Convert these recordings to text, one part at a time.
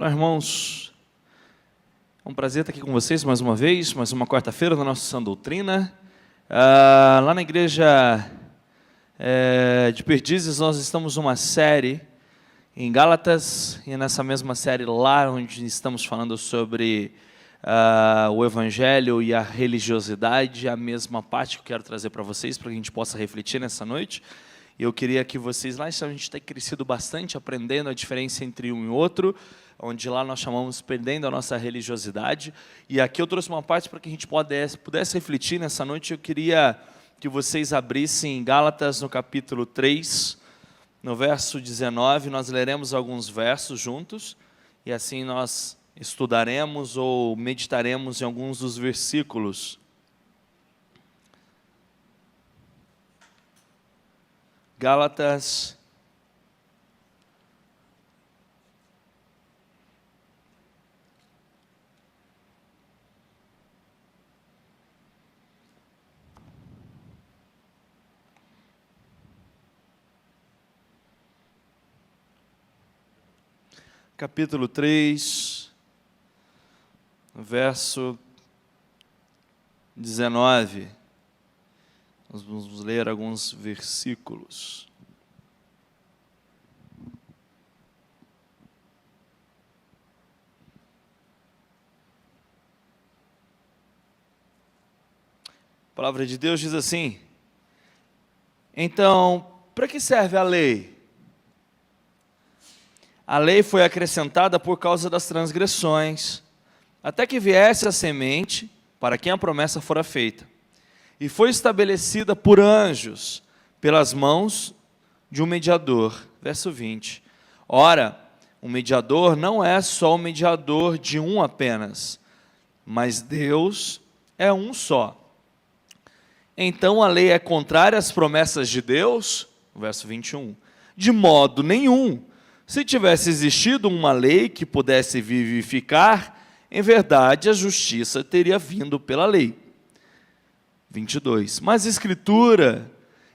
Olá, irmãos, é um prazer estar aqui com vocês mais uma vez, mais uma quarta-feira da nossa Sã Doutrina. Lá na igreja de Perdizes nós estamos numa série em Gálatas, e nessa mesma série lá onde estamos falando sobre o Evangelho e a religiosidade, a mesma parte que eu quero trazer para vocês, para que a gente possa refletir nessa noite. E eu queria que vocês, lá a gente tem crescido bastante, aprendendo a diferença entre um e outro, onde lá nós chamamos perdendo a nossa religiosidade. E aqui eu trouxe uma parte para que a gente pudesse refletir nessa noite. Eu queria que vocês abrissem Gálatas no capítulo 3, no verso 19, nós leremos alguns versos juntos, e assim nós estudaremos ou meditaremos em alguns dos versículos. Gálatas, capítulo 3, verso 19. Nós vamos ler alguns versículos. A palavra de Deus diz assim: então, para que serve a lei? A lei foi acrescentada por causa das transgressões, até que viesse a semente para quem a promessa fora feita. E foi estabelecida por anjos, pelas mãos de um mediador. Verso 20. Ora, o mediador não é só o mediador de um apenas, mas Deus é um só. Então a lei é contrária às promessas de Deus? Verso 21. De modo nenhum. Se tivesse existido uma lei que pudesse vivificar, em verdade a justiça teria vindo pela lei. 22. Mas a Escritura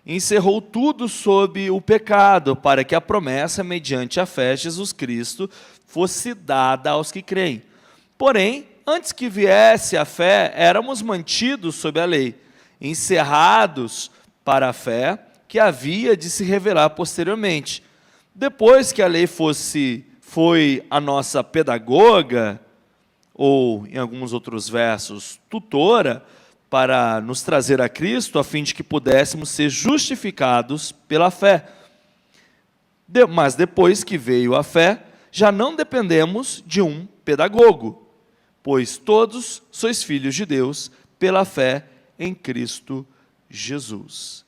encerrou tudo sob o pecado, para que a promessa, mediante a fé de Jesus Cristo, fosse dada aos que creem. Porém, antes que viesse a fé, éramos mantidos sob a lei, encerrados para a fé que havia de se revelar posteriormente. Depois que a lei foi a nossa pedagoga, ou em alguns outros versos, tutora, para nos trazer a Cristo, a fim de que pudéssemos ser justificados pela fé. Mas depois que veio a fé, já não dependemos de um pedagogo, pois todos sois filhos de Deus pela fé em Cristo Jesus.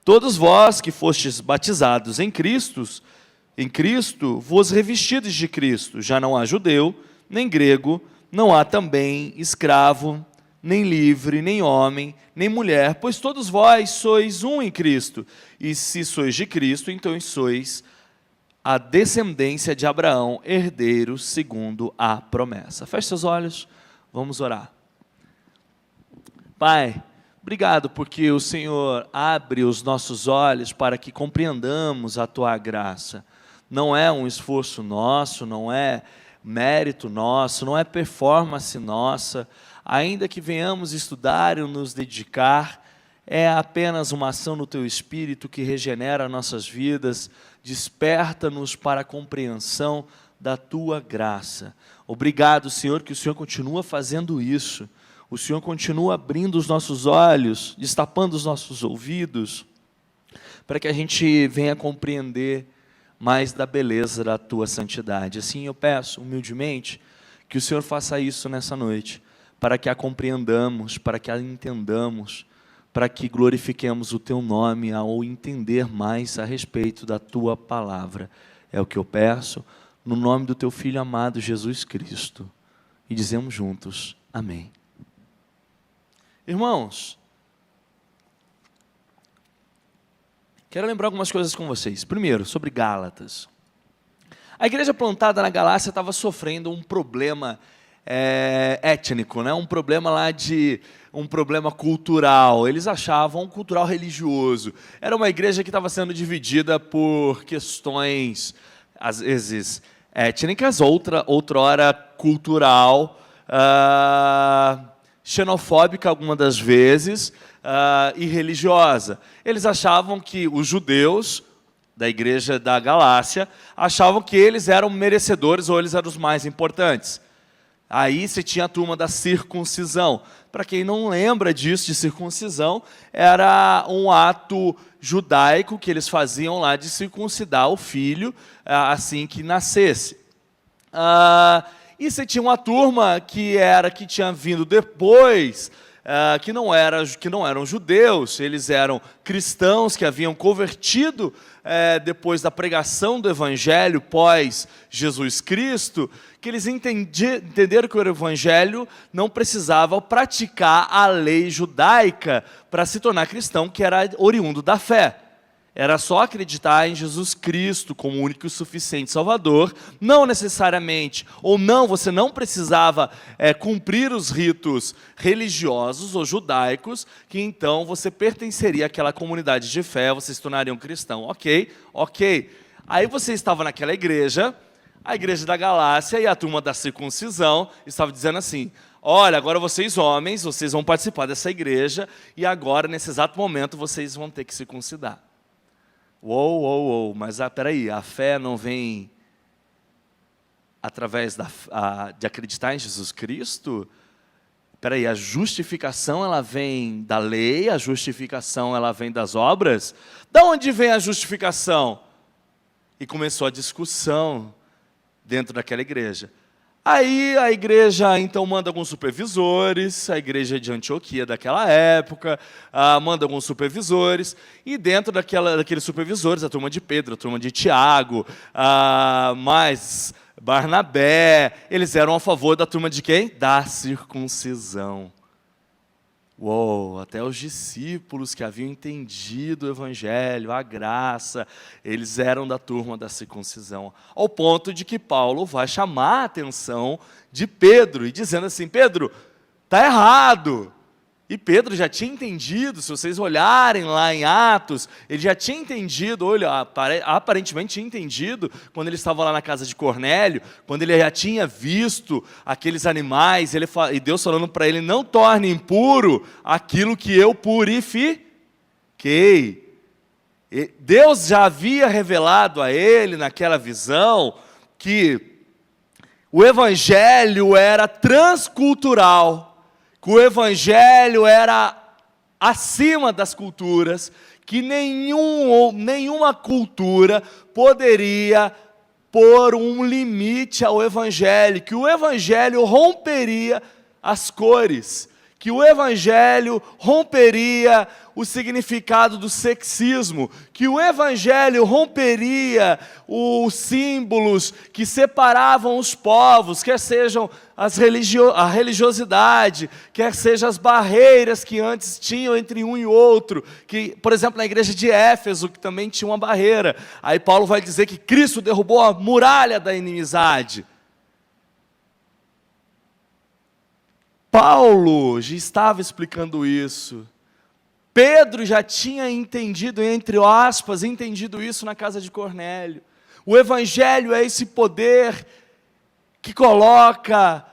Todos vós que fostes batizados em Cristo, vos revestides de Cristo. Já não há judeu, nem grego, não há também escravo, nem livre, nem homem, nem mulher, pois todos vós sois um em Cristo. E se sois de Cristo, então sois a descendência de Abraão, herdeiros segundo a promessa. Feche seus olhos, vamos orar. Pai, obrigado porque o Senhor abre os nossos olhos para que compreendamos a Tua graça. Não é um esforço nosso, não é mérito nosso, não é performance nossa. Ainda que venhamos estudar e nos dedicar, é apenas uma ação no Teu Espírito que regenera nossas vidas, desperta-nos para a compreensão da Tua graça. Obrigado, Senhor, que o Senhor continua fazendo isso. O Senhor continua abrindo os nossos olhos, destapando os nossos ouvidos, para que a gente venha compreender mais da beleza da Tua santidade. Assim eu peço, humildemente, que o Senhor faça isso nessa noite, para que a compreendamos, para que a entendamos, para que glorifiquemos o Teu nome ao entender mais a respeito da Tua palavra. É o que eu peço, no nome do Teu Filho amado Jesus Cristo. E dizemos juntos, amém. Irmãos, quero lembrar algumas coisas com vocês. Primeiro, sobre Gálatas. A igreja plantada na Galácia estava sofrendo um problema étnico, né? Um problema cultural. Eles achavam um cultural religioso. Era uma igreja que estava sendo dividida por questões, às vezes, étnicas, outrora cultural, xenofóbica algumas das vezes, e religiosa. Eles achavam que os judeus da igreja da Galácia achavam que eles eram merecedores ou eles eram os mais importantes. Aí você tinha a turma da circuncisão. Para quem não lembra disso, de circuncisão, era um ato judaico que eles faziam lá de circuncidar o filho assim que nascesse. E você tinha uma turma que tinha vindo depois, que não eram judeus, eles eram cristãos que haviam convertido depois da pregação do Evangelho pós Jesus Cristo, que eles entenderam que o Evangelho não precisava praticar a lei judaica para se tornar cristão, que era oriundo da fé. Era só acreditar em Jesus Cristo como único e suficiente Salvador, não necessariamente, ou não, você não precisava cumprir os ritos religiosos ou judaicos, que então você pertenceria àquela comunidade de fé, você se tornaria um cristão. Ok. Aí você estava naquela igreja, a igreja da Galácia e a turma da circuncisão estava dizendo assim: olha, agora vocês homens, vocês vão participar dessa igreja, e agora, nesse exato momento, vocês vão ter que circuncidar. Uou, mas peraí, a fé não vem através de acreditar em Jesus Cristo? Peraí, a justificação ela vem da lei, a justificação ela vem das obras? Da onde vem a justificação? E começou a discussão dentro daquela igreja. Aí a igreja então manda alguns supervisores, a igreja de Antioquia daquela época, manda alguns supervisores, e dentro daqueles supervisores, a turma de Pedro, a turma de Tiago, mais Barnabé, eles eram a favor da turma de quem? Da circuncisão. Uou, até os discípulos que haviam entendido o Evangelho, a graça, eles eram da turma da circuncisão. Ao ponto de que Paulo vai chamar a atenção de Pedro, e dizendo assim: Pedro, está errado. E Pedro já tinha entendido, se vocês olharem lá em Atos, ele já tinha entendido, aparentemente tinha entendido, quando ele estava lá na casa de Cornélio, quando ele já tinha visto aqueles animais, e Deus falando para ele: não torne impuro aquilo que eu purifiquei. Deus já havia revelado a ele, naquela visão, que o Evangelho era transcultural, que o Evangelho era acima das culturas, que nenhuma cultura poderia pôr um limite ao Evangelho, que o Evangelho romperia as cores, que o Evangelho romperia o significado do sexismo, que o Evangelho romperia os símbolos que separavam os povos, quer sejam a religiosidade, quer sejam as barreiras que antes tinham entre um e outro, que, por exemplo, na igreja de Éfeso, que também tinha uma barreira. Aí Paulo vai dizer que Cristo derrubou a muralha da inimizade. Paulo já estava explicando isso. Pedro já tinha entendido, entre aspas, entendido isso na casa de Cornélio. O Evangelho é esse poder que coloca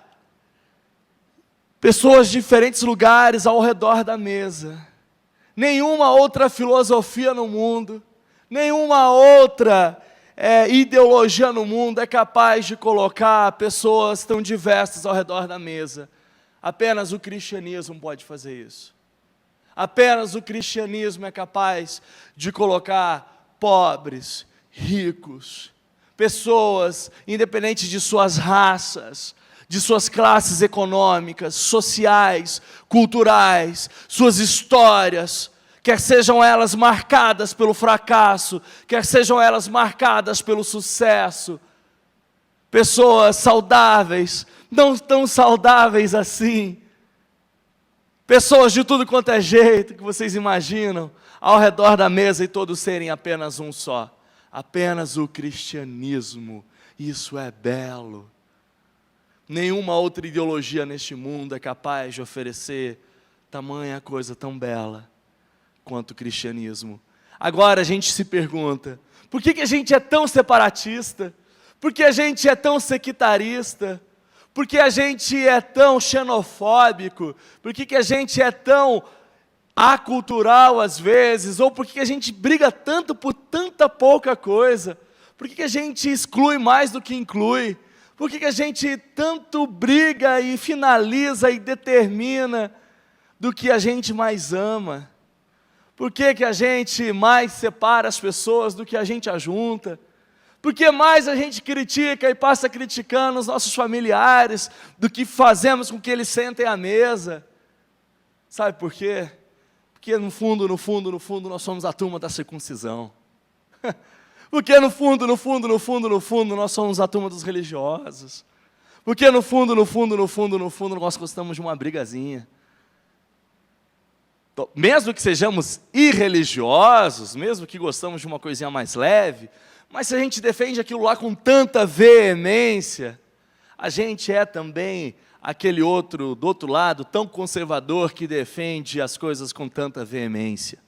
pessoas de diferentes lugares ao redor da mesa. Nenhuma outra filosofia no mundo, nenhuma outra ideologia no mundo é capaz de colocar pessoas tão diversas ao redor da mesa. Apenas o cristianismo pode fazer isso. Apenas o cristianismo é capaz de colocar pobres, ricos, pessoas, independente de suas raças, de suas classes econômicas, sociais, culturais, suas histórias, quer sejam elas marcadas pelo fracasso, quer sejam elas marcadas pelo sucesso, pessoas saudáveis, não tão saudáveis assim, pessoas de tudo quanto é jeito que vocês imaginam, ao redor da mesa e todos serem apenas um só, apenas o cristianismo. Isso é belo. Nenhuma outra ideologia neste mundo é capaz de oferecer tamanha coisa tão bela quanto o cristianismo. Agora a gente se pergunta, por que a gente é tão separatista? Porque a gente é tão sectarista? Por que a gente é tão xenofóbico? Por que a gente é tão acultural às vezes? Ou por que a gente briga tanto por tanta pouca coisa? Por que a gente exclui mais do que inclui? Por que a gente tanto briga e finaliza e determina do que a gente mais ama? Por que a gente mais separa as pessoas do que a gente ajunta? Por que mais a gente critica e passa criticando os nossos familiares do que fazemos com que eles sentem à mesa? Sabe por quê? Porque no fundo, nós somos a turma da circuncisão. Porque no fundo, nós somos a turma dos religiosos. Porque no fundo, nós gostamos de uma brigazinha. Mesmo que sejamos irreligiosos, mesmo que gostamos de uma coisinha mais leve, mas se a gente defende aquilo lá com tanta veemência, a gente é também aquele outro, do outro lado, tão conservador que defende as coisas com tanta veemência.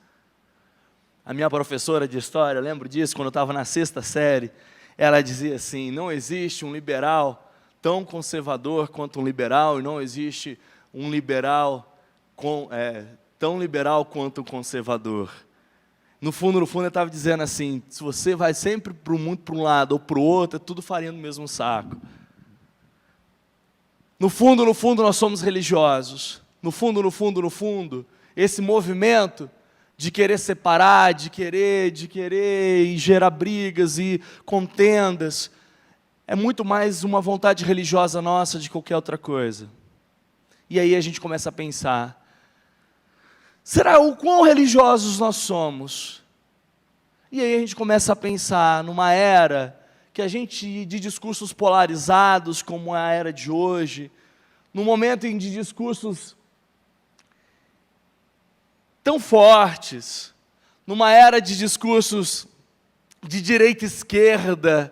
A minha professora de história, eu lembro disso, quando eu estava na 6ª série, ela dizia assim: não existe um liberal tão conservador quanto um liberal, e não existe um liberal tão liberal quanto um conservador. No fundo, ele estava dizendo assim: se você vai sempre para um lado ou para o outro, é tudo farinha no mesmo saco. No fundo, nós somos religiosos. No fundo, esse movimento de querer separar, de querer e gerar brigas e contendas, é muito mais uma vontade religiosa nossa de qualquer outra coisa. E aí a gente começa a pensar: será o quão religiosos nós somos? E aí a gente começa a pensar numa era que a gente, de discursos polarizados, como é a era de hoje, num momento em de discursos tão fortes, numa era de discursos de direita e esquerda,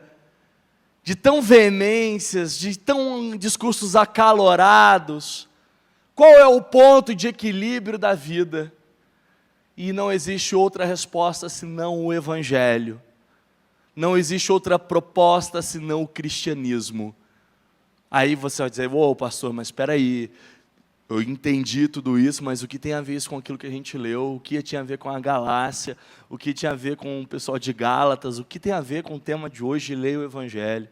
de tão veemências, de tão discursos acalorados, qual é o ponto de equilíbrio da vida? E não existe outra resposta senão o Evangelho. Não existe outra proposta senão o cristianismo. Aí você vai dizer: ô pastor, mas espera aí, eu entendi tudo isso, mas o que tem a ver isso com aquilo que a gente leu? O que tinha a ver com a Galácia? O que tinha a ver com o pessoal de Gálatas? O que tem a ver com o tema de hoje, ler o Evangelho?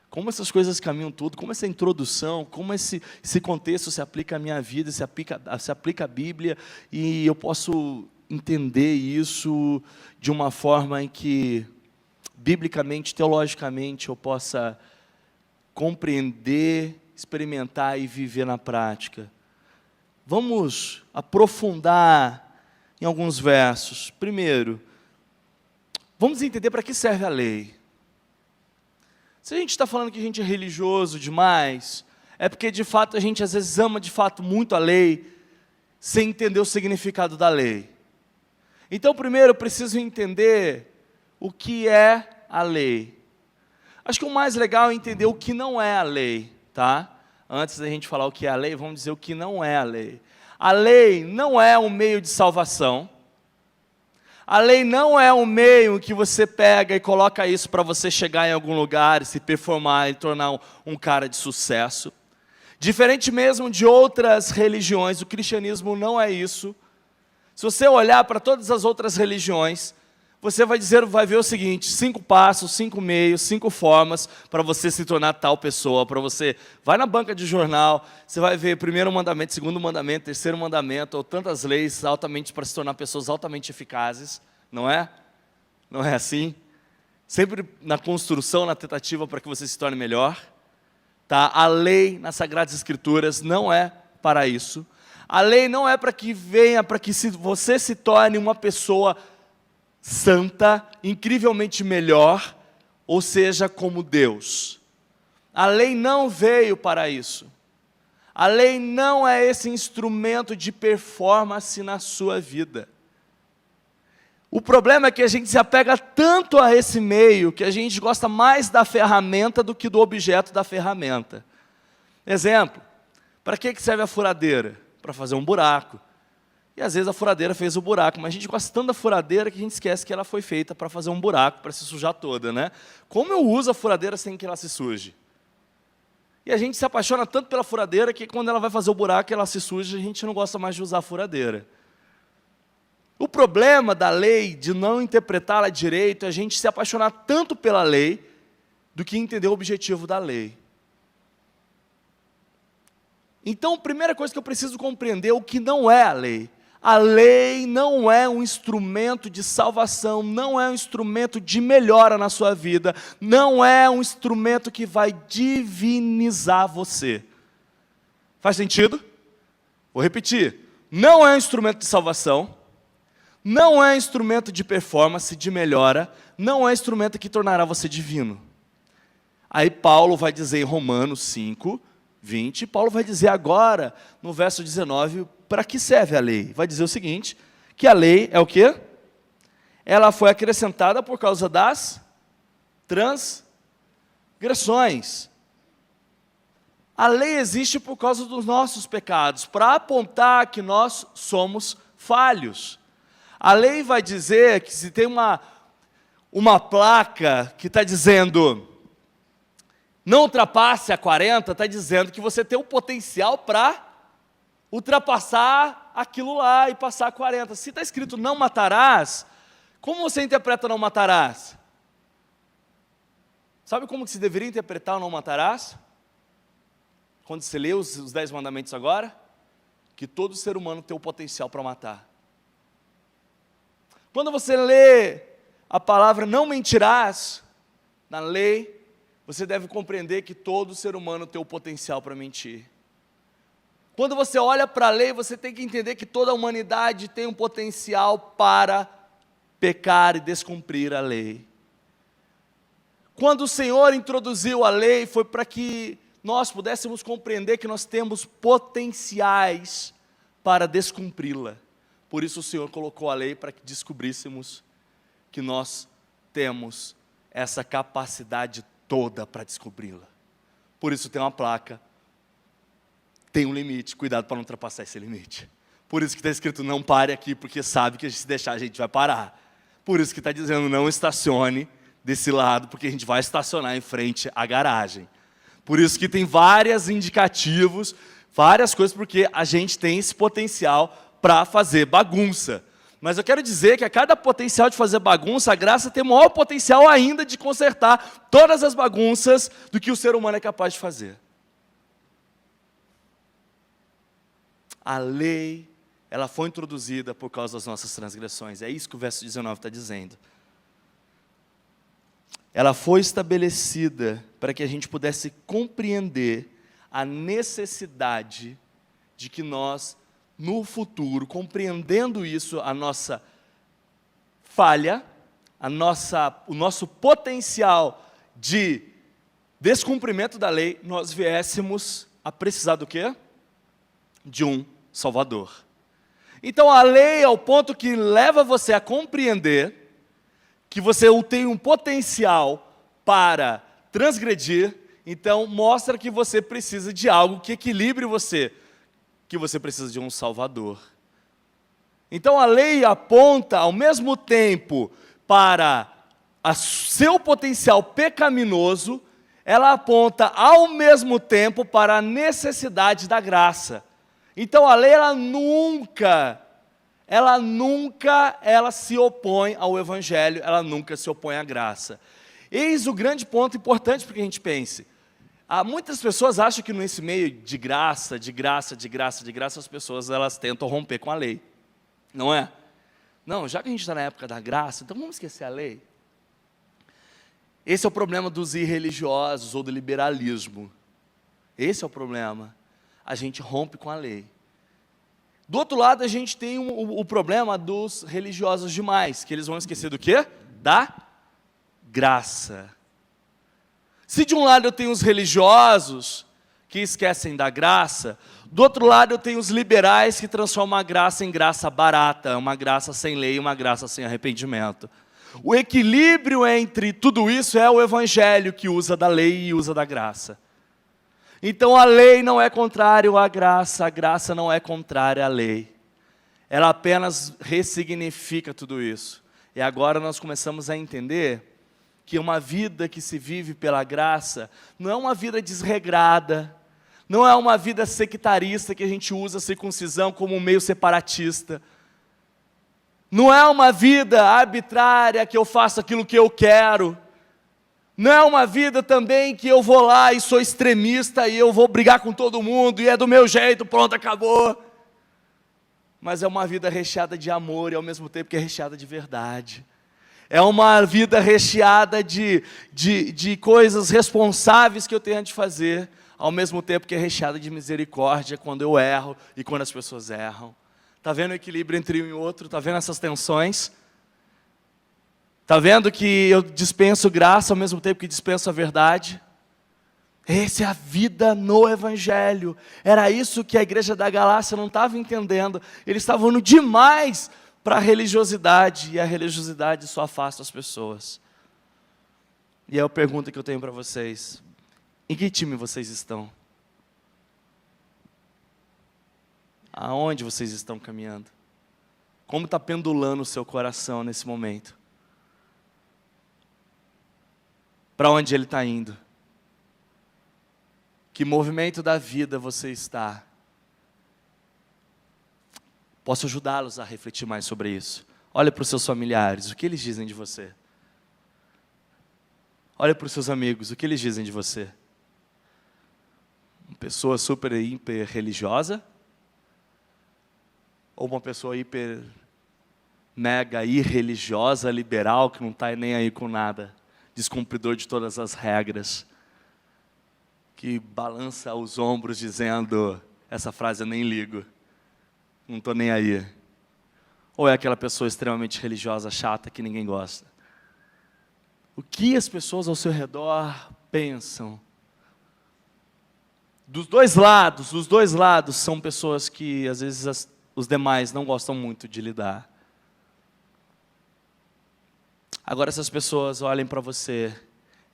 Como essas coisas caminham tudo, como essa introdução, como esse contexto se aplica à minha vida, se aplica à Bíblia, e eu posso entender isso de uma forma em que, biblicamente, teologicamente, eu possa compreender, experimentar e viver na prática. Vamos aprofundar em alguns versos. Primeiro, vamos entender para que serve a lei. Se a gente está falando que a gente é religioso demais, é porque de fato a gente às vezes ama de fato muito a lei, sem entender o significado da lei. Então primeiro eu preciso entender o que é a lei. Acho que o mais legal é entender o que não é a lei, tá? Antes da gente falar o que é a lei, vamos dizer o que não é a lei. A lei não é um meio de salvação. A lei não é um meio que você pega e coloca isso para você chegar em algum lugar, se performar e tornar um cara de sucesso. Diferente mesmo de outras religiões, o cristianismo não é isso. Se você olhar para todas as outras religiões, você vai ver o seguinte: 5 passos, 5 meios, 5 formas para você se tornar tal pessoa. Para você, vai na banca de jornal, você vai ver primeiro mandamento, segundo mandamento, terceiro mandamento, ou tantas leis altamente para se tornar pessoas altamente eficazes, não é? Não é assim? Sempre na construção, na tentativa para que você se torne melhor. Tá? A lei nas Sagradas Escrituras não é para isso. A lei não é para que venha, para que você se torne uma pessoa santa, incrivelmente melhor, ou seja, como Deus. A lei não veio para isso. A lei não é esse instrumento de performance na sua vida. O problema é que a gente se apega tanto a esse meio, que a gente gosta mais da ferramenta do que do objeto da ferramenta. Exemplo, para que serve a furadeira? Para fazer um buraco. E às vezes a furadeira fez o buraco, mas a gente gosta tanto da furadeira que a gente esquece que ela foi feita para fazer um buraco, para se sujar toda, né? Como eu uso a furadeira sem que ela se suje? E a gente se apaixona tanto pela furadeira que quando ela vai fazer o buraco, ela se suja, a gente não gosta mais de usar a furadeira. O problema da lei, de não interpretá-la direito, é a gente se apaixonar tanto pela lei, do que entender o objetivo da lei. Então, a primeira coisa que eu preciso compreender é o que não é a lei. A lei não é um instrumento de salvação, não é um instrumento de melhora na sua vida, não é um instrumento que vai divinizar você. Faz sentido? Vou repetir. Não é um instrumento de salvação, não é um instrumento de performance, de melhora, não é um instrumento que tornará você divino. Aí Paulo vai dizer em Romanos 5, 20, Paulo vai dizer agora, no verso 19, para que serve a lei? Vai dizer o seguinte, que a lei é o quê? Ela foi acrescentada por causa das transgressões. A lei existe por causa dos nossos pecados, para apontar que nós somos falhos. A lei vai dizer que se tem uma placa que está dizendo não ultrapasse a 40, está dizendo que você tem o potencial para ultrapassar aquilo lá e passar a 40. Se está escrito não matarás, como você interpreta não matarás? Sabe como que se deveria interpretar o não matarás? Quando você lê os 10 mandamentos agora, que todo ser humano tem o potencial para matar. Quando você lê a palavra não mentirás, na lei, você deve compreender que todo ser humano tem o potencial para mentir. Quando você olha para a lei, você tem que entender que toda a humanidade tem um potencial para pecar e descumprir a lei. Quando o Senhor introduziu a lei, foi para que nós pudéssemos compreender que nós temos potenciais para descumpri-la. Por isso o Senhor colocou a lei para que descobríssemos que nós temos essa capacidade toda para descobri-la. Por isso tem uma placa, tem um limite, cuidado para não ultrapassar esse limite. Por isso que está escrito não pare aqui, porque sabe que se deixar a gente vai parar. Por isso que está dizendo não estacione desse lado, porque a gente vai estacionar em frente à garagem. Por isso que tem vários indicativos, várias coisas, porque a gente tem esse potencial para fazer bagunça. Mas eu quero dizer que a cada potencial de fazer bagunça, a graça tem maior potencial ainda de consertar todas as bagunças do que o ser humano é capaz de fazer. A lei, ela foi introduzida por causa das nossas transgressões. É isso que o verso 19 está dizendo. Ela foi estabelecida para que a gente pudesse compreender a necessidade de que nós, no futuro, compreendendo isso, a nossa falha, o nosso potencial de descumprimento da lei, nós viéssemos a precisar do quê? De um Salvador. Então a lei é o ponto que leva você a compreender que você tem um potencial para transgredir, então mostra que você precisa de algo que equilibre você, que você precisa de um Salvador. Então a lei aponta ao mesmo tempo para o seu potencial pecaminoso, ela aponta ao mesmo tempo para a necessidade da graça. Então a lei, ela nunca se opõe ao Evangelho, ela nunca se opõe à graça. Eis o grande ponto importante para que a gente pense. Muitas pessoas acham que nesse meio de graça, as pessoas elas tentam romper com a lei. Não é? Não, já que a gente está na época da graça, então vamos esquecer a lei. Esse é o problema dos irreligiosos ou do liberalismo. Esse é o problema. A gente rompe com a lei. Do outro lado, a gente tem o problema dos religiosos demais, que eles vão esquecer do quê? Da graça. Se de um lado eu tenho os religiosos que esquecem da graça, do outro lado eu tenho os liberais que transformam a graça em graça barata, uma graça sem lei, uma graça sem arrependimento. O equilíbrio entre tudo isso é o Evangelho que usa da lei e usa da graça. Então a lei não é contrária à graça, a graça não é contrária à lei. ela apenas ressignifica tudo isso. E agora nós começamos a entender que uma vida que se vive pela graça não é uma vida desregrada, não é uma vida sectarista que a gente usa a circuncisão como um meio separatista. Não é uma vida arbitrária que eu faço aquilo que eu quero. Não é uma vida também que eu vou lá e sou extremista e eu vou brigar com todo mundo e é do meu jeito, pronto, acabou. Mas é uma vida recheada de amor e ao mesmo tempo que é recheada de verdade. É uma vida recheada de coisas responsáveis que eu tenho de fazer, ao mesmo tempo que é recheada de misericórdia quando eu erro e quando as pessoas erram. Está vendo o equilíbrio entre um e outro? Está vendo essas tensões? Está vendo que eu dispenso graça ao mesmo tempo que dispenso a verdade? Essa é a vida no Evangelho. Era isso que a igreja da Galácia não estava entendendo. Eles estavam indo demais para a religiosidade, e a religiosidade só afasta as pessoas. E aí a pergunta que eu tenho para vocês: em que time vocês estão? Aonde vocês estão caminhando? Como está pendulando o seu coração nesse momento? Para onde ele está indo? Que movimento da vida você está? Posso ajudá-los a refletir mais sobre isso. Olha para os seus familiares, o que eles dizem de você? Olha para os seus amigos, o que eles dizem de você? Uma pessoa super, hiper religiosa? Ou uma pessoa hiper, mega irreligiosa, liberal, que não está nem aí com nada, descumpridor de todas as regras, que balança os ombros dizendo, essa frase eu nem ligo, não estou nem aí. Ou é aquela pessoa extremamente religiosa, chata, que ninguém gosta? O que as pessoas ao seu redor pensam? Dos dois lados são pessoas que às vezes os demais não gostam muito de lidar. Agora essas pessoas olhem para você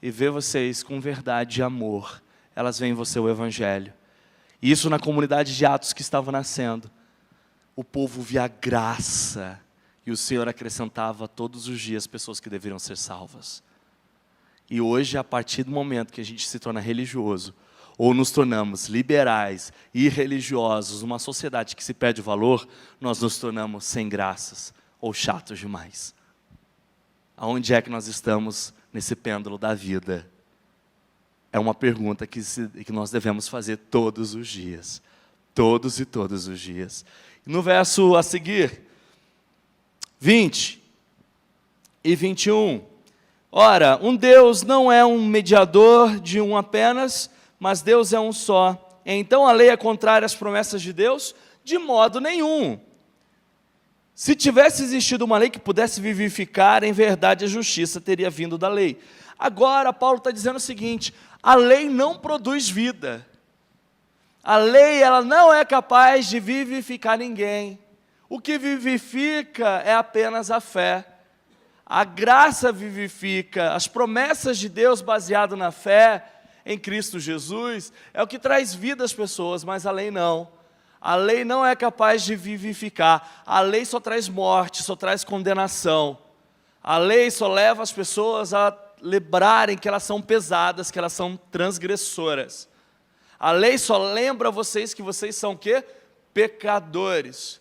e vê vocês com verdade e amor. Elas veem em você o Evangelho. E isso na comunidade de Atos que estava nascendo. O povo via graça. E o Senhor acrescentava todos os dias pessoas que deveriam ser salvas. E hoje, a partir do momento que a gente se torna religioso, ou nos tornamos liberais e religiosos, uma sociedade que se perde valor, nós nos tornamos sem graças ou chatos demais. Aonde é que nós estamos nesse pêndulo da vida? É uma pergunta que nós devemos fazer todos os dias. Todos e todos os dias. No verso a seguir, 20 e 21. Ora, um Deus não é um mediador de um apenas, mas Deus é um só. Então a lei é contrária às promessas de Deus? De modo nenhum. Se tivesse existido uma lei que pudesse vivificar, em verdade a justiça teria vindo da lei. Agora Paulo está dizendo o seguinte: a lei não produz vida. A lei, ela não é capaz de vivificar ninguém. O que vivifica é apenas a fé. A graça vivifica. As promessas de Deus baseadas na fé em Cristo Jesus é o que traz vida às pessoas, mas a lei não. A lei não é capaz de vivificar. A lei só traz morte, só traz condenação. A lei só leva as pessoas a lembrarem que elas são pesadas, que elas são transgressoras. A lei só lembra vocês que vocês são o quê? Pecadores.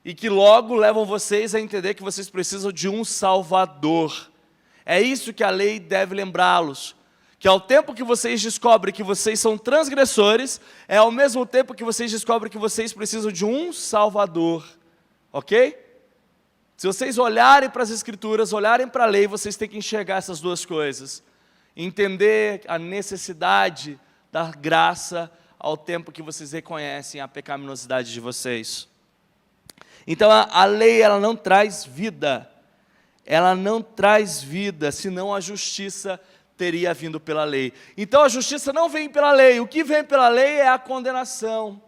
E que logo levam vocês a entender que vocês precisam de um Salvador. É isso que a lei deve lembrá-los. Que ao tempo que vocês descobrem que vocês são transgressores, é ao mesmo tempo que vocês descobrem que vocês precisam de um Salvador. Ok? Se vocês olharem para as Escrituras, olharem para a lei, vocês têm que enxergar essas duas coisas. Entender a necessidade da graça ao tempo que vocês reconhecem a pecaminosidade de vocês. Então a lei, ela não traz vida. Ela não traz vida, senão a justiça teria vindo pela lei. Então a justiça não vem pela lei. O que vem pela lei é a condenação.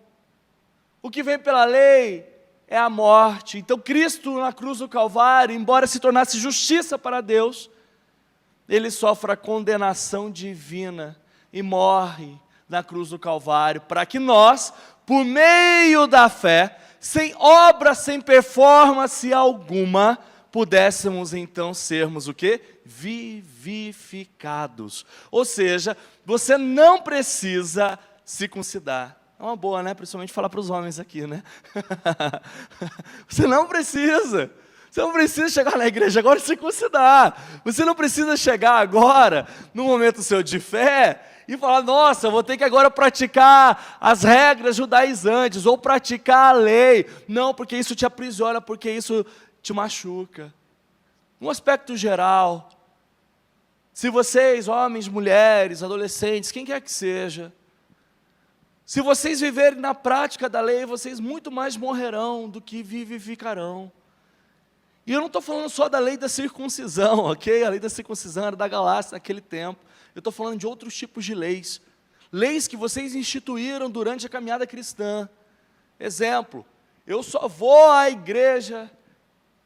O que vem pela lei é a morte. Então Cristo na cruz do Calvário, embora se tornasse justiça para Deus, ele sofre a condenação divina e morre na cruz do Calvário, para que nós, por meio da fé, sem obra, sem performance alguma, pudéssemos então sermos o quê? Vivificados. Ou seja, você não precisa circuncidar. É uma boa, né? Principalmente falar para os homens aqui, né? Você não precisa. Você não precisa chegar na igreja agora e circuncidar. Você não precisa chegar agora, no momento seu de fé, e falar, nossa, eu vou ter que agora praticar as regras judaizantes, ou praticar a lei. Não, porque isso te aprisiona, porque isso te machuca. Um aspecto geral, se vocês, homens, mulheres, adolescentes, quem quer que seja, se vocês viverem na prática da lei, vocês muito mais morrerão do que vivificarão. E eu não estou falando só da lei da circuncisão, ok? A lei da circuncisão era da Galácia naquele tempo. Eu estou falando de outros tipos de leis. Leis que vocês instituíram durante a caminhada cristã. Exemplo, eu só vou à igreja,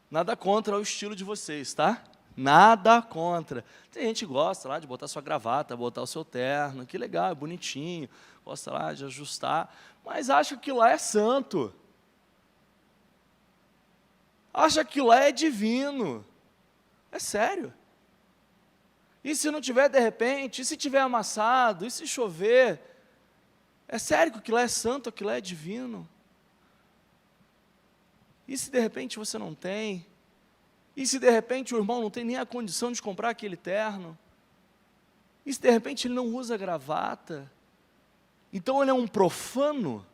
nada contra o estilo de vocês, tá? Nada contra. Tem gente que gosta lá de botar sua gravata, botar o seu terno, que legal, é bonitinho, gosta lá de ajustar, mas acha que aquilo lá é santo. Acha que aquilo lá é divino. É sério. E se não tiver de repente, e se tiver amassado, e se chover? É sério que aquilo lá é santo, aquilo lá é divino? E se de repente você não tem? E se de repente o irmão não tem nem a condição de comprar aquele terno? E se de repente ele não usa gravata? Então ele é um profano?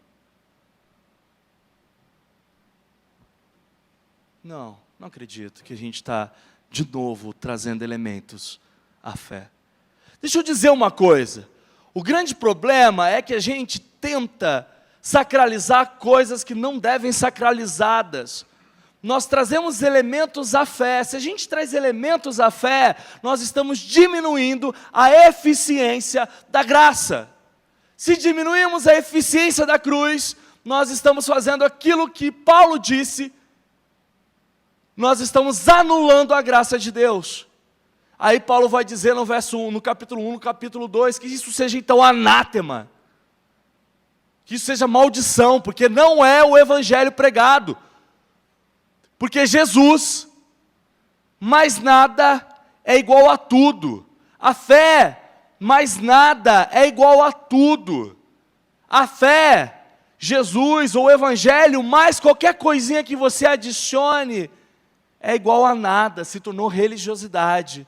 Não acredito que a gente está, de novo, trazendo elementos à fé. Deixa eu dizer uma coisa. O grande problema é que a gente tenta sacralizar coisas que não devem ser sacralizadas. Nós trazemos elementos à fé. Se a gente traz elementos à fé, nós estamos diminuindo a eficiência da graça. Se diminuímos a eficiência da cruz, nós estamos fazendo aquilo que Paulo disse, nós estamos anulando a graça de Deus. Aí Paulo vai dizer no verso 1, no capítulo 1, no capítulo 2, que isso seja então anátema, que isso seja maldição, porque não é o evangelho pregado. Porque Jesus, mais nada é igual a tudo. A fé, mais nada é igual a tudo. A fé, Jesus ou o evangelho, mais qualquer coisinha que você adicione, é igual a nada, se tornou religiosidade.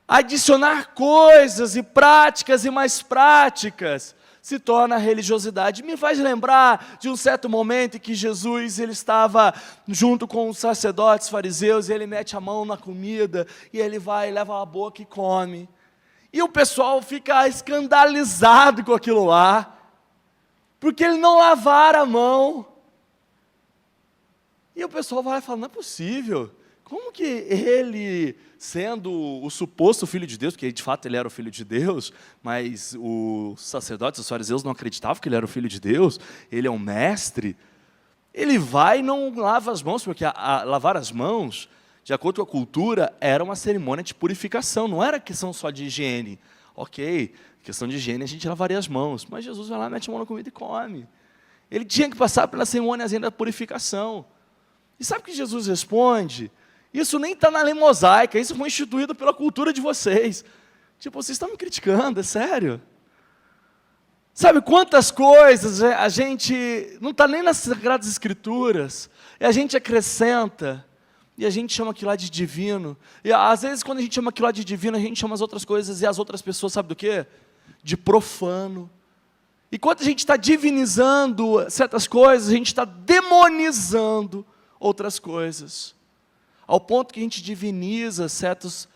Adicionar coisas e práticas e mais práticas se torna religiosidade. Me faz lembrar de um certo momento em que Jesus ele estava junto com os sacerdotes fariseus, e ele mete a mão na comida, e ele vai, leva a boca e come. E o pessoal fica escandalizado com aquilo lá, porque ele não lavara a mão. E o pessoal vai lá e fala, não é possível, como que ele, sendo o suposto filho de Deus, porque de fato ele era o filho de Deus, mas os sacerdotes, os fariseus não acreditavam que ele era o filho de Deus, ele é um mestre, ele vai e não lava as mãos, porque lavar as mãos, de acordo com a cultura, era uma cerimônia de purificação, não era questão só de higiene. Ok, questão de higiene a gente lavaria as mãos, mas Jesus vai lá, mete a mão na comida e come. Ele tinha que passar pela cerimôniazinha da purificação. E sabe o que Jesus responde? Isso nem está na lei mosaica, isso foi instituído pela cultura de vocês. Tipo, vocês estão me criticando, é sério? Sabe quantas coisas a gente não está nem nas Sagradas Escrituras, e a gente acrescenta, e a gente chama aquilo lá de divino. E às vezes quando a gente chama aquilo lá de divino, a gente chama as outras coisas, e as outras pessoas, sabe do quê? De profano. E quando a gente está divinizando certas coisas, a gente está demonizando outras coisas. Ao ponto que a gente diviniza certos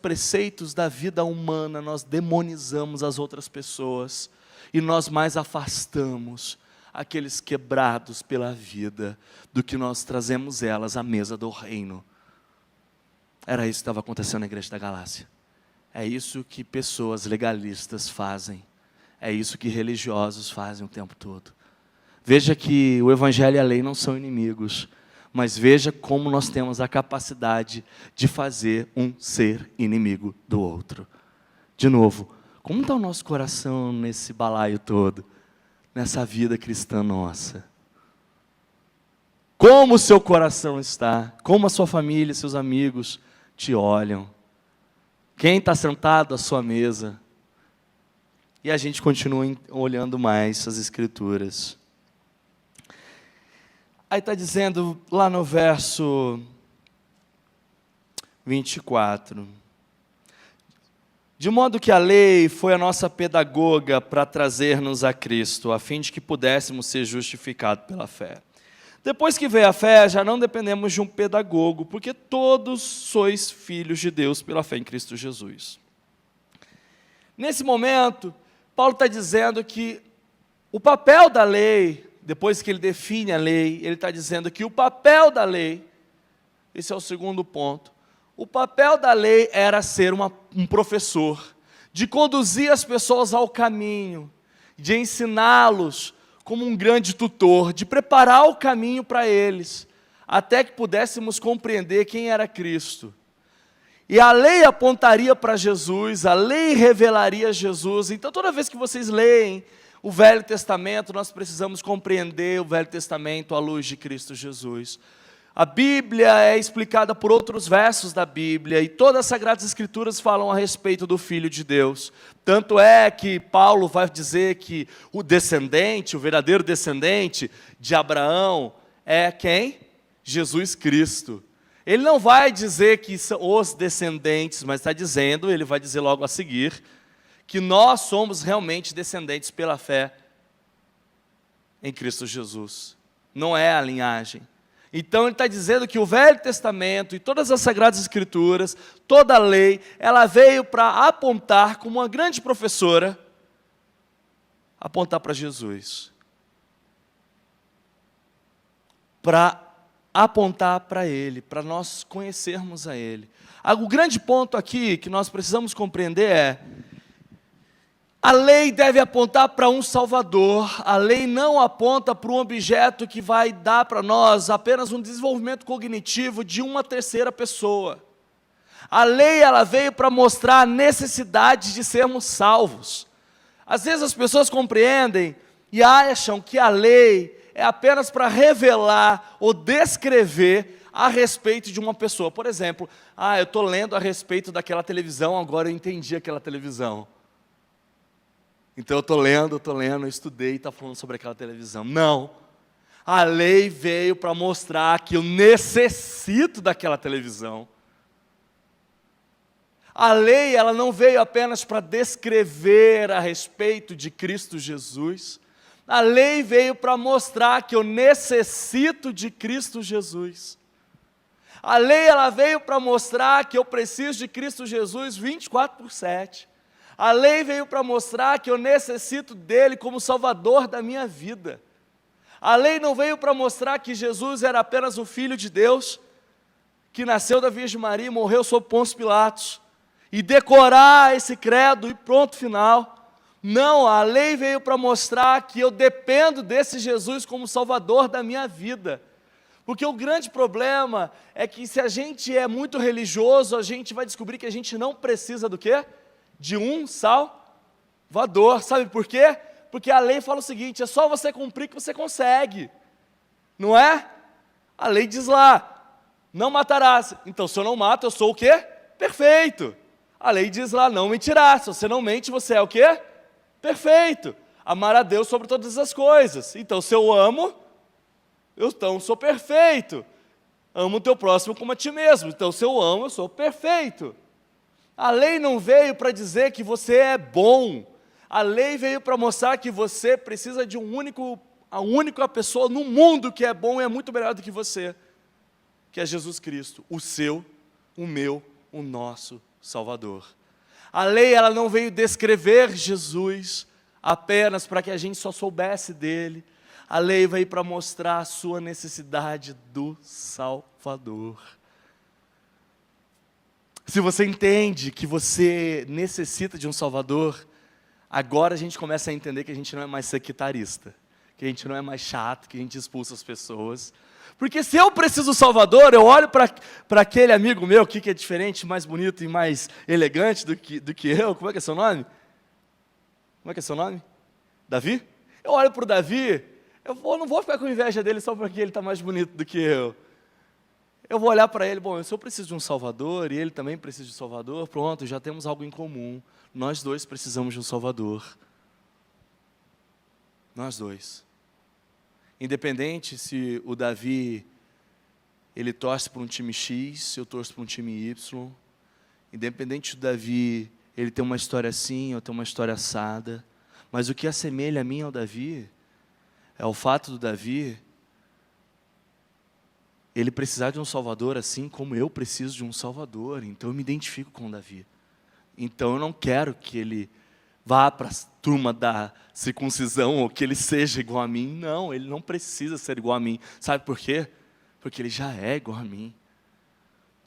preceitos da vida humana, nós demonizamos as outras pessoas, e nós mais afastamos aqueles quebrados pela vida, do que nós trazemos elas à mesa do reino. Era isso que estava acontecendo na igreja da Galácia. É isso que pessoas legalistas fazem, é isso que religiosos fazem o tempo todo. Veja que o evangelho e a lei não são inimigos, mas veja como nós temos a capacidade de fazer um ser inimigo do outro. De novo, como está o nosso coração nesse balaio todo, nessa vida cristã nossa? como o seu coração está, como a sua família, seus amigos te olham, quem está sentado à sua mesa. E a gente continua olhando mais as Escrituras. Aí está dizendo lá no verso 24. De modo que a lei foi a nossa pedagoga para trazer-nos a Cristo, a fim de que pudéssemos ser justificados pela fé. Depois que veio a fé, já não dependemos de um pedagogo, porque todos sois filhos de Deus pela fé em Cristo Jesus. Nesse momento, Paulo está dizendo que o papel da lei, depois que ele define a lei, ele está dizendo que o papel da lei, esse é o segundo ponto, o papel da lei era ser um professor, de conduzir as pessoas ao caminho, de ensiná-los como um grande tutor, de preparar o caminho para eles, até que pudéssemos compreender quem era Cristo. E a lei apontaria para Jesus, a lei revelaria Jesus. Então, toda vez que vocês leem o Velho Testamento, nós precisamos compreender o Velho Testamento à luz de Cristo Jesus. A Bíblia é explicada por outros versos da Bíblia, e todas as Sagradas Escrituras falam a respeito do Filho de Deus. Tanto é que Paulo vai dizer que o descendente, o verdadeiro descendente de Abraão é quem? Jesus Cristo. Ele não vai dizer que são os descendentes, mas está dizendo, ele vai dizer logo a seguir, que nós somos realmente descendentes pela fé em Cristo Jesus. Não é a linhagem. Então ele está dizendo que o Velho Testamento e todas as Sagradas Escrituras, toda a lei, ela veio para apontar, como uma grande professora, apontar para Jesus. Para apontar para Ele, para nós conhecermos a Ele. O grande ponto aqui que nós precisamos compreender é: a lei deve apontar para um Salvador, a lei não aponta para um objeto que vai dar para nós apenas um desenvolvimento cognitivo de uma terceira pessoa. A lei, ela veio para mostrar a necessidade de sermos salvos. Às vezes as pessoas compreendem e acham que a lei é apenas para revelar ou descrever a respeito de uma pessoa. Por exemplo, eu estou lendo a respeito daquela televisão, agora eu entendi aquela televisão. Então eu estou lendo, eu estudei e está falando sobre aquela televisão. Não, a lei veio para mostrar que eu necessito daquela televisão. A lei, ela não veio apenas para descrever a respeito de Cristo Jesus. A lei veio para mostrar que eu necessito de Cristo Jesus. A lei, ela veio para mostrar que eu preciso de Cristo Jesus 24/7. A lei veio para mostrar que eu necessito dele como Salvador da minha vida. A lei não veio para mostrar que Jesus era apenas o Filho de Deus, que nasceu da Virgem Maria e morreu sob Pôncio Pilatos, e decorar esse credo e pronto, final. Não, a lei veio para mostrar que eu dependo desse Jesus como Salvador da minha vida. Porque o grande problema é que se a gente é muito religioso, a gente vai descobrir que a gente não precisa do quê? De um Salvador. Sabe por quê? Porque a lei fala o seguinte: é só você cumprir que você consegue. Não é? A lei diz lá, não matarás. Então, se eu não mato, eu sou o quê? Perfeito. A lei diz lá, não mentirás. Se você não mente, você é o quê? Perfeito. Amar a Deus sobre todas as coisas. Então, se eu amo, então sou perfeito. Amo o teu próximo como a ti mesmo. Então, se eu amo, eu sou perfeito. A lei não veio para dizer que você é bom. A lei veio para mostrar que você precisa de a única pessoa no mundo que é bom e é muito melhor do que você, que é Jesus Cristo, o seu, o meu, o nosso Salvador. A lei, ela não veio descrever Jesus apenas para que a gente só soubesse dele. A lei veio para mostrar a sua necessidade do Salvador. Se você entende que você necessita de um Salvador, agora a gente começa a entender que a gente não é mais sectarista, que a gente não é mais chato, que a gente expulsa as pessoas. Porque se eu preciso do Salvador, eu olho para aquele amigo meu aqui que é diferente, mais bonito e mais elegante do que eu. Como é que é seu nome? Como é que é seu nome? Davi? Eu olho para o Davi, não vou ficar com inveja dele só porque ele está mais bonito do que eu. Eu vou olhar para ele, bom, se eu preciso de um Salvador e ele também precisa de um Salvador, pronto, já temos algo em comum. Nós dois precisamos de um Salvador. Nós dois. Independente se o Davi, ele torce para um time X, eu torço para um time Y. Independente do Davi, ele tem uma história assim, eu tenho uma história assada. Mas o que assemelha a mim ao Davi é o fato do Davi ele precisar de um Salvador assim como eu preciso de um Salvador. Então eu me identifico com o Davi. Então eu não quero que ele vá para a turma da circuncisão ou que ele seja igual a mim. Não, ele não precisa ser igual a mim. Sabe por quê? Porque ele já é igual a mim.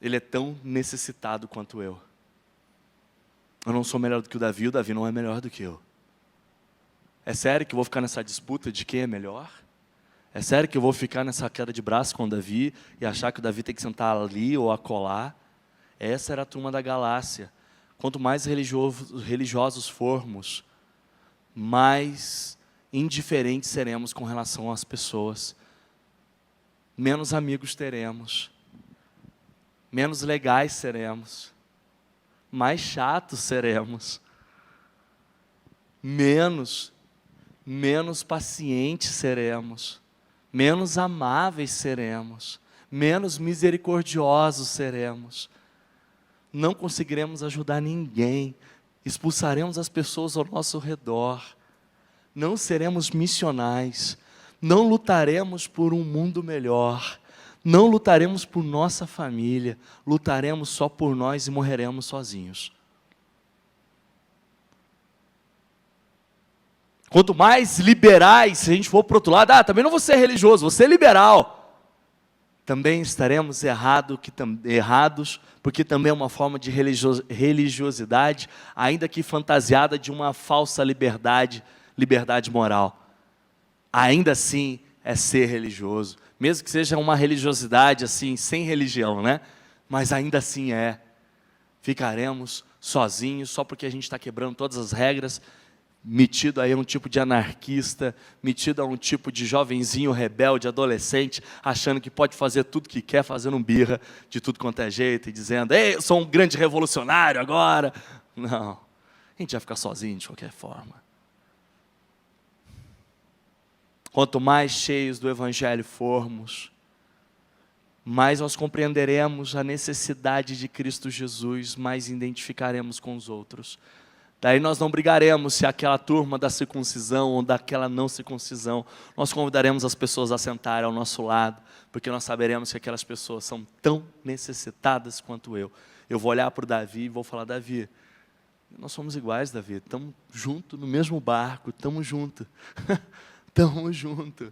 Ele é tão necessitado quanto eu. Eu não sou melhor do que o Davi não é melhor do que eu. É sério que eu vou ficar nessa disputa de quem é melhor? É sério que eu vou ficar nessa queda de braço com o Davi e achar que o Davi tem que sentar ali ou acolá? Essa era a turma da Galácia. Quanto mais religiosos formos, mais indiferentes seremos com relação às pessoas. Menos amigos teremos. Menos legais seremos. Mais chatos seremos. Menos pacientes seremos. Menos amáveis seremos. Menos misericordiosos seremos. Não conseguiremos ajudar ninguém. Expulsaremos as pessoas ao nosso redor. Não seremos missionais. Não lutaremos por um mundo melhor. Não lutaremos por nossa família. Lutaremos só por nós e morreremos sozinhos. Quanto mais liberais, se a gente for para o outro lado, também não vou ser religioso, vou ser liberal. Também estaremos errados, porque também é uma forma de religiosidade, ainda que fantasiada de uma falsa liberdade moral. Ainda assim é ser religioso, mesmo que seja uma religiosidade assim, sem religião, né? Mas ainda assim é. Ficaremos sozinhos só porque a gente está quebrando todas as regras, metido aí a um tipo de anarquista, metido a um tipo de jovenzinho rebelde, adolescente, achando que pode fazer tudo que quer, fazendo um birra de tudo quanto é jeito, e dizendo, ei, eu sou um grande revolucionário agora. Não, a gente vai ficar sozinho de qualquer forma. Quanto mais cheios do Evangelho formos, mais nós compreenderemos a necessidade de Cristo Jesus, mais identificaremos com os outros. Daí nós não brigaremos se é aquela turma da circuncisão ou daquela não circuncisão. Nós convidaremos as pessoas a sentarem ao nosso lado, porque nós saberemos que aquelas pessoas são tão necessitadas quanto eu. Eu vou olhar para o Davi e vou falar, Davi, nós somos iguais, Davi, estamos juntos no mesmo barco, estamos juntos. Estamos juntos.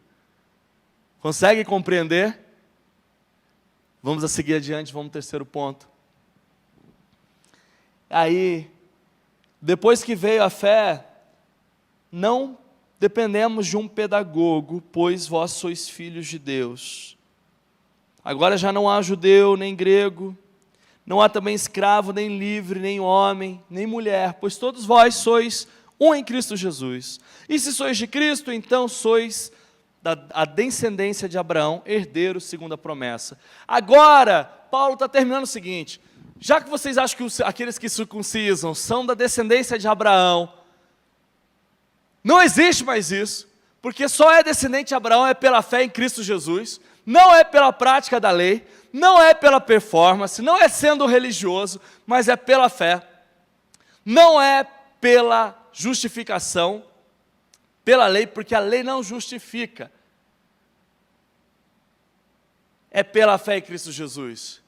Consegue compreender? Vamos a seguir adiante, vamos ao terceiro ponto. Aí, depois que veio a fé, não dependemos de um pedagogo, pois vós sois filhos de Deus. Agora já não há judeu, nem grego, não há também escravo, nem livre, nem homem, nem mulher, pois todos vós sois um em Cristo Jesus. E se sois de Cristo, então sois a descendência de Abraão, herdeiro segundo a promessa. Agora, Paulo está terminando o seguinte, já que vocês acham que aqueles que circuncisam são da descendência de Abraão, não existe mais isso, porque só é descendente de Abraão é pela fé em Cristo Jesus, não é pela prática da lei, não é pela performance, não é sendo religioso, mas é pela fé, não é pela justificação, pela lei, porque a lei não justifica, é pela fé em Cristo Jesus.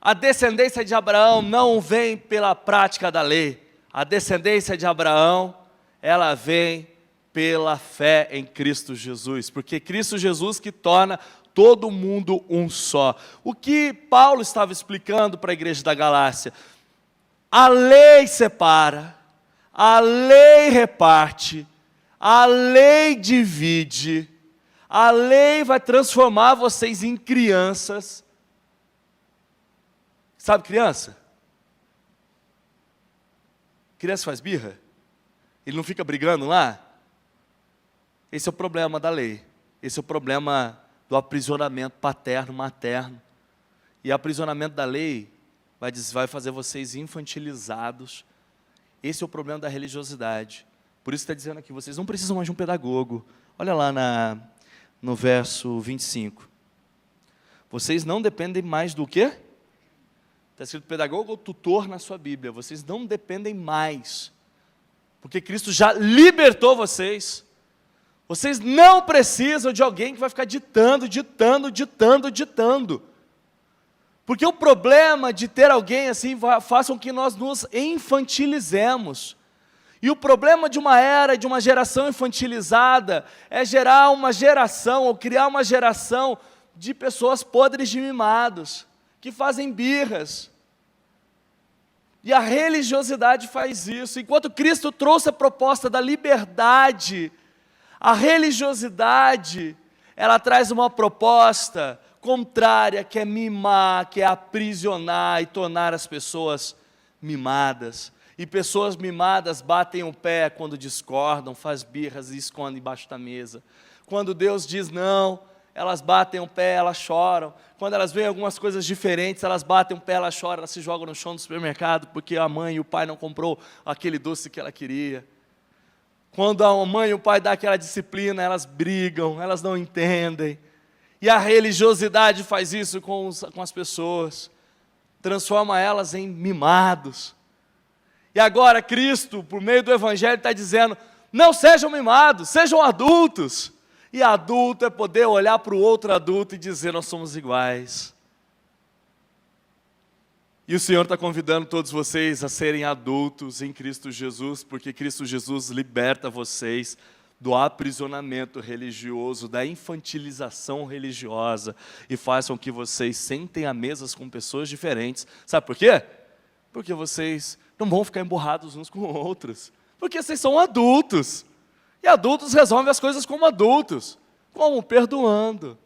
A descendência de Abraão não vem pela prática da lei. A descendência de Abraão, ela vem pela fé em Cristo Jesus. Porque Cristo Jesus que torna todo mundo um só. O que Paulo estava explicando para a igreja da Galácia? A lei separa, a lei reparte, a lei divide, a lei vai transformar vocês em crianças. Sabe criança? Criança faz birra? Ele não fica brigando lá? Esse é o problema da lei. Esse é o problema do aprisionamento paterno, materno. E aprisionamento da lei vai fazer vocês infantilizados. Esse é o problema da religiosidade. Por isso está dizendo aqui, vocês não precisam mais de um pedagogo. Olha lá no verso 25. Vocês não dependem mais do quê? Está escrito pedagogo ou tutor na sua Bíblia. Vocês não dependem mais. Porque Cristo já libertou vocês. Vocês não precisam de alguém que vai ficar ditando. Porque o problema de ter alguém assim faz com que nós nos infantilizemos. E o problema de uma era, de uma geração infantilizada, é gerar uma geração, ou criar uma geração de pessoas podres de mimados, que fazem birras. E a religiosidade faz isso. Enquanto Cristo trouxe a proposta da liberdade, a religiosidade, ela traz uma proposta contrária, que é mimar, que é aprisionar e tornar as pessoas mimadas. E pessoas mimadas batem o pé quando discordam, faz birras e escondem embaixo da mesa. Quando Deus diz não, elas batem o pé, elas choram. Quando elas veem algumas coisas diferentes, elas batem o pé, elas choram, elas se jogam no chão do supermercado, porque a mãe e o pai não comprou aquele doce que ela queria. Quando a mãe e o pai dão aquela disciplina, elas brigam, elas não entendem. E a religiosidade faz isso com as pessoas, transforma elas em mimados. E agora Cristo, por meio do Evangelho, está dizendo, não sejam mimados, sejam adultos. E adulto é poder olhar para o outro adulto e dizer, nós somos iguais. E o Senhor está convidando todos vocês a serem adultos em Cristo Jesus, porque Cristo Jesus liberta vocês do aprisionamento religioso, da infantilização religiosa, e faz com que vocês sentem à mesas com pessoas diferentes. Sabe por quê? Porque vocês não vão ficar emburrados uns com outros, porque vocês são adultos, e adultos resolvem as coisas como adultos, como? Perdoando.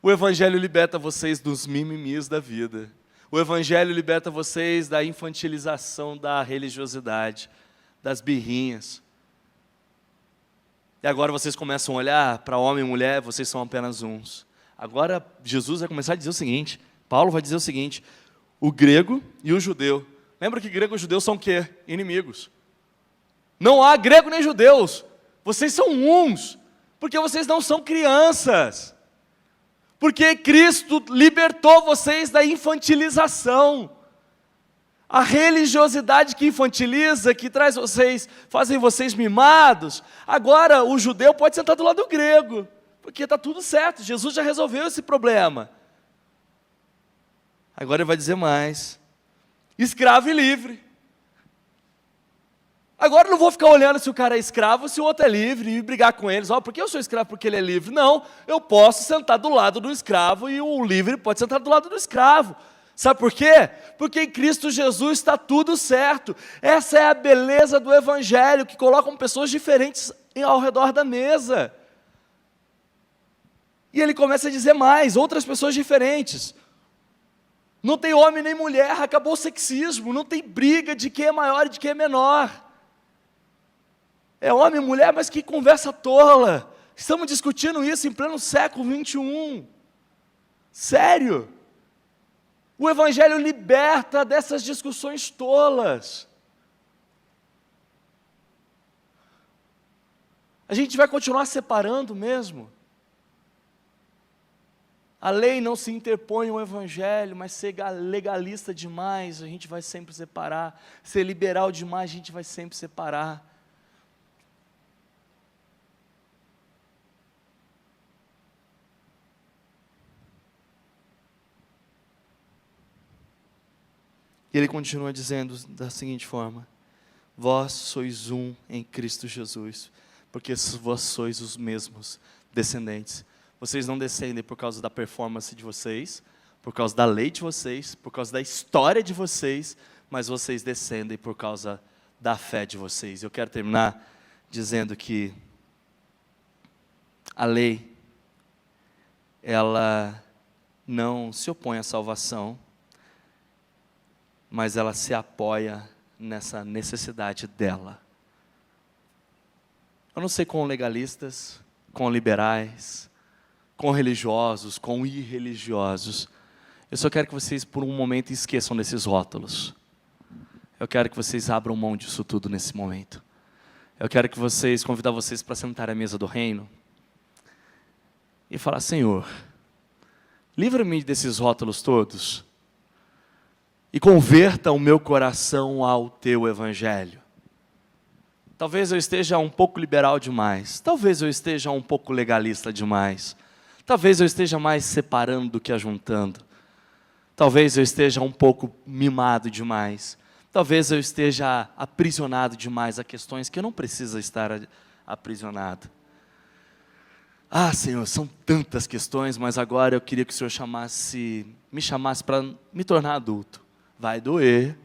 O Evangelho liberta vocês dos mimimis da vida, o Evangelho liberta vocês da infantilização da religiosidade, das birrinhas. E agora vocês começam a olhar para homem e mulher, vocês são apenas uns. Agora Jesus vai começar a dizer o seguinte, Paulo vai dizer o seguinte, o grego e o judeu. Lembra que grego e judeu são o quê? Inimigos. Não há grego nem judeus. Vocês são uns, porque vocês não são crianças. Porque Cristo libertou vocês da infantilização. A religiosidade que infantiliza, que traz vocês, fazem vocês mimados. Agora o judeu pode sentar do lado do grego, porque está tudo certo, Jesus já resolveu esse problema. Agora ele vai dizer mais, escravo e livre. Agora eu não vou ficar olhando se o cara é escravo, se o outro é livre, e brigar com eles, porque eu sou escravo porque ele é livre. Não, eu posso sentar do lado do escravo, e o livre pode sentar do lado do escravo. Sabe por quê? Porque em Cristo Jesus está tudo certo. Essa é a beleza do Evangelho, que colocam pessoas diferentes ao redor da mesa. E ele começa a dizer mais, outras pessoas diferentes. Não tem homem nem mulher, acabou o sexismo, não tem briga de quem é maior e de quem é menor. É homem e mulher, mas que conversa tola. Estamos discutindo isso em pleno século 21. Sério? O Evangelho liberta dessas discussões tolas. A gente vai continuar separando mesmo? A lei não se interpõe ao Evangelho, mas ser legalista demais, a gente vai sempre separar. Ser liberal demais, a gente vai sempre separar. E ele continua dizendo da seguinte forma, vós sois um em Cristo Jesus, porque vós sois os mesmos descendentes. Vocês não descendem por causa da performance de vocês, por causa da lei de vocês, por causa da história de vocês, mas vocês descendem por causa da fé de vocês. Eu quero terminar dizendo que a lei, ela não se opõe à salvação, mas ela se apoia nessa necessidade dela. Eu não sei quão legalistas, com liberais, com religiosos, com irreligiosos. Eu só quero que vocês, por um momento, esqueçam desses rótulos. Eu quero que vocês abram mão disso tudo nesse momento. Eu quero convidar vocês para sentar à mesa do reino e falar: Senhor, livra-me desses rótulos todos e converta o meu coração ao teu evangelho. Talvez eu esteja um pouco liberal demais, talvez eu esteja um pouco legalista demais, talvez eu esteja mais separando do que ajuntando, talvez eu esteja um pouco mimado demais, talvez eu esteja aprisionado demais a questões que eu não preciso estar aprisionado. Ah, Senhor, são tantas questões, mas agora eu queria que o Senhor me chamasse para me tornar adulto. Vai doer,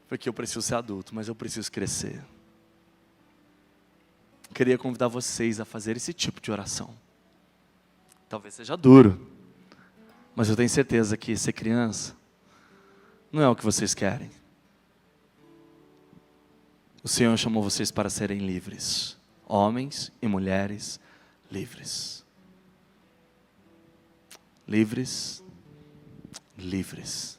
porque eu preciso ser adulto, mas eu preciso crescer. Queria convidar vocês a fazer esse tipo de oração. Talvez seja duro, mas eu tenho certeza que ser criança não é o que vocês querem. O Senhor chamou vocês para serem livres, homens e mulheres livres. Livres, livres.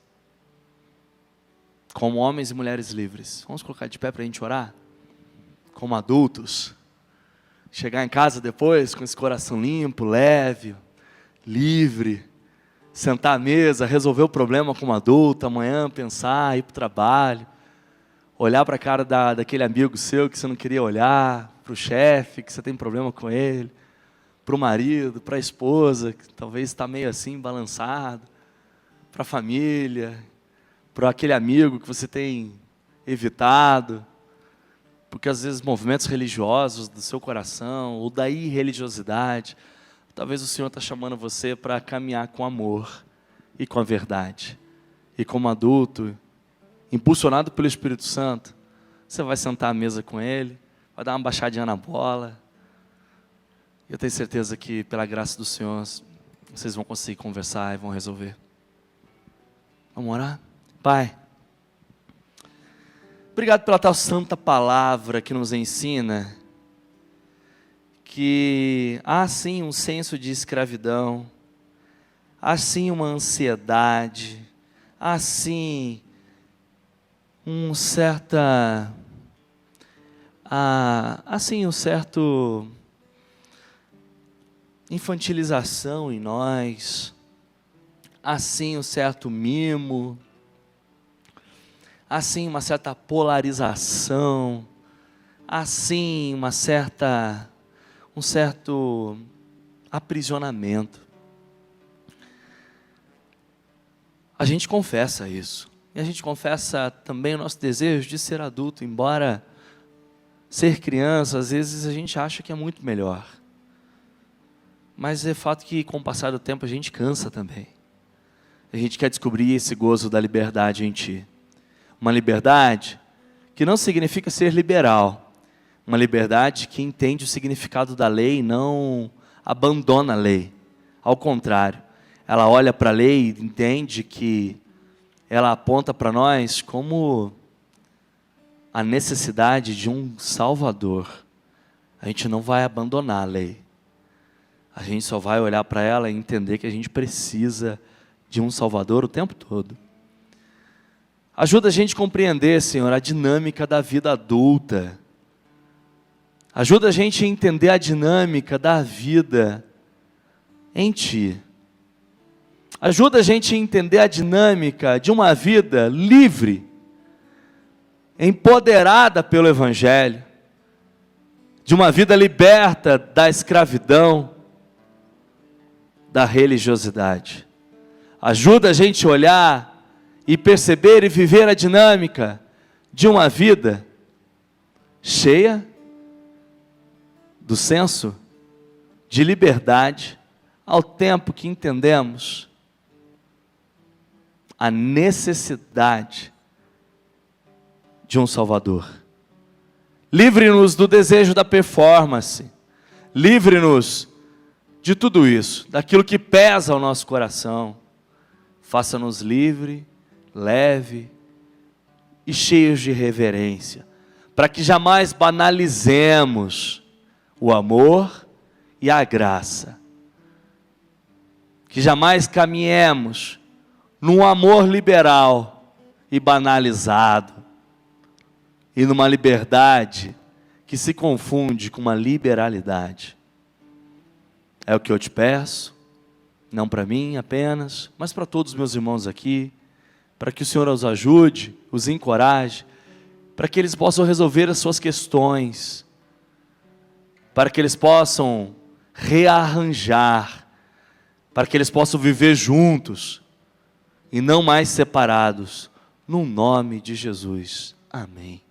Como homens e mulheres livres. Vamos colocar de pé para a gente orar? Como adultos. Chegar em casa depois com esse coração limpo, leve, livre. Sentar à mesa, resolver o problema como adulto, amanhã pensar, ir para o trabalho. Olhar para a cara daquele amigo seu que você não queria olhar. Para o chefe, que você tem problema com ele. Para o marido, para a esposa, que talvez está meio assim, balançado. Para a família. Para aquele amigo que você tem evitado, porque às vezes movimentos religiosos do seu coração, ou da irreligiosidade, talvez o Senhor está chamando você para caminhar com amor e com a verdade. E como adulto, impulsionado pelo Espírito Santo, você vai sentar à mesa com Ele, vai dar uma baixadinha na bola. Eu tenho certeza que pela graça do Senhor, vocês vão conseguir conversar e vão resolver. Vamos orar? Pai, obrigado pela tal santa palavra que nos ensina que há sim um senso de escravidão, há sim uma ansiedade, há sim um certo infantilização em nós, há sim um certo mimo, assim uma certa polarização, assim um certo aprisionamento. A gente confessa isso, e a gente confessa também o nosso desejo de ser adulto, embora ser criança, às vezes a gente acha que é muito melhor, mas é fato que com o passar do tempo a gente cansa também, a gente quer descobrir esse gozo da liberdade em Ti. Uma liberdade que não significa ser liberal. Uma liberdade que entende o significado da lei e não abandona a lei. Ao contrário, ela olha para a lei e entende que ela aponta para nós como a necessidade de um Salvador. A gente não vai abandonar a lei. A gente só vai olhar para ela e entender que a gente precisa de um Salvador o tempo todo. Ajuda a gente a compreender, Senhor, a dinâmica da vida adulta. Ajuda a gente a entender a dinâmica da vida em Ti. Ajuda a gente a entender a dinâmica de uma vida livre, empoderada pelo Evangelho, de uma vida liberta da escravidão, da religiosidade. Ajuda a gente a olhar e perceber e viver a dinâmica de uma vida cheia do senso de liberdade, ao tempo que entendemos a necessidade de um Salvador. Livre-nos do desejo da performance, livre-nos de tudo isso, daquilo que pesa ao nosso coração. Faça-nos livre, leve e cheios de reverência, para que jamais banalizemos o amor e a graça. Que jamais caminhemos num amor liberal e banalizado, e numa liberdade que se confunde com uma liberalidade. É o que eu te peço, não para mim apenas, mas para todos os meus irmãos aqui, para que o Senhor os ajude, os encoraje, para que eles possam resolver as suas questões, para que eles possam rearranjar, para que eles possam viver juntos e não mais separados, no nome de Jesus. Amém.